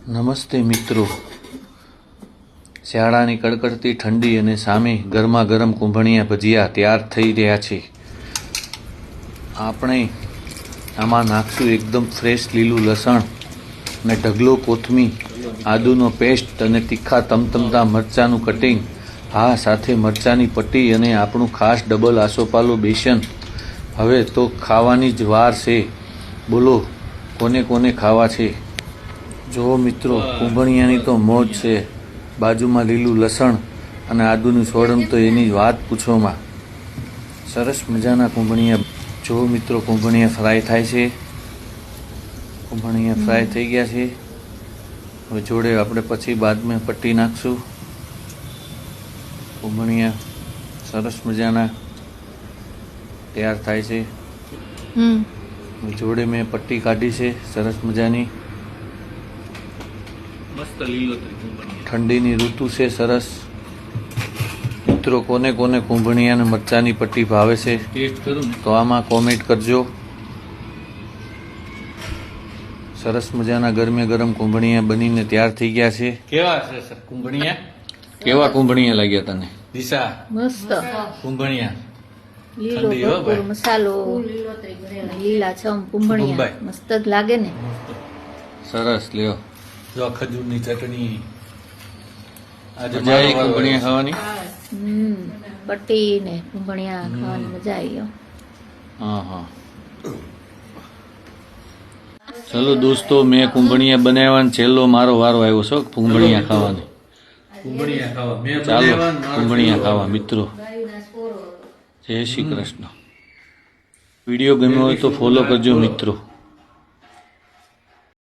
નમસ્તે મિત્રો, શિયાળાની કડકડતી ઠંડી અને સામે ગરમા ગરમ કુંભણિયા ભજીયા તૈયાર થઈ રહ્યા છે. આપણે આમાં નાખશું એકદમ ફ્રેશ લીલું લસણ અને ઢગલો કોથમી, આદુનો પેસ્ટ અને તીખા તમતમતા મરચાંનું કટિંગ, હા સાથે મરચાંની પટ્ટી અને આપણું ખાસ ડબલ આસોપાલું બેસન. હવે તો ખાવાની જ વાર છે. બોલો કોને કોને ખાવા છે? જો મિત્રો, કુંભણિયાની તો મોજ છે. બાજુમાં લીલું લસણ અને આદુનું સોડમ તો એની વાત પૂછોમાં. સરસ મજાના કુંભણિયા. જો મિત્રો, કુંભણિયા ફ્રાય થાય છે. કુંભણિયા ફ્રાય થઈ ગયા છે. હવે જોડે આપણે પછી બાદમાં પટ્ટી નાખશું. કુંભણિયા સરસ મજાના તૈયાર થાય છે. જોડે મેં પટ્ટી કાઢી છે સરસ મજાની. મસ્ત લીલોતરી કુંભણિયા. ઠંડીની ઋતુ છે સરસ. મિત્રો, કોને કોને કુંભણિયા અને મરચાંની પટ્ટી ભાવે છે ટેસ્ટ કરું ને તો આમાં કોમેન્ટ કરજો. સરસ મજાના ગરમે ગરમ કુંભણિયા બનીને તૈયાર થઈ ગયા છે. કેવા છે સર કુંભણિયા? કેવા કુંભણિયા લાગ્યા તને? દિશા મસ્ત કુંભણિયા લીલો ઠંડી હો ભરપૂર ભાઈ. મસાલો લીલા છમ કુંભણિયા મુંબઈ. મસ્ત જ લાગે ને. સરસ લ્યો. જો ખજૂરની ચટણી. આજે મજા આવી મારો વારો કુંભણિયા ખાવાની? પટ્ટી ને કુંભણિયા ખાવાની મજા આવી ગયો. હા હા. ચલો દોસ્તો, મેં કુંભણિયા બનાવ્યા, છેલ્લો મારો વારો આવ્યો છે કુંભણિયા ખાવાની. કુંભણિયા ખાવા મેં ચાલો બનાવ્યા ને મારો કુંભણિયા છેલ્લો ખાવા મિત્રો. જય શ્રી કૃષ્ણ. વિડીયો ગમ્યો હોય તો ફોલો કરજો મિત્રો.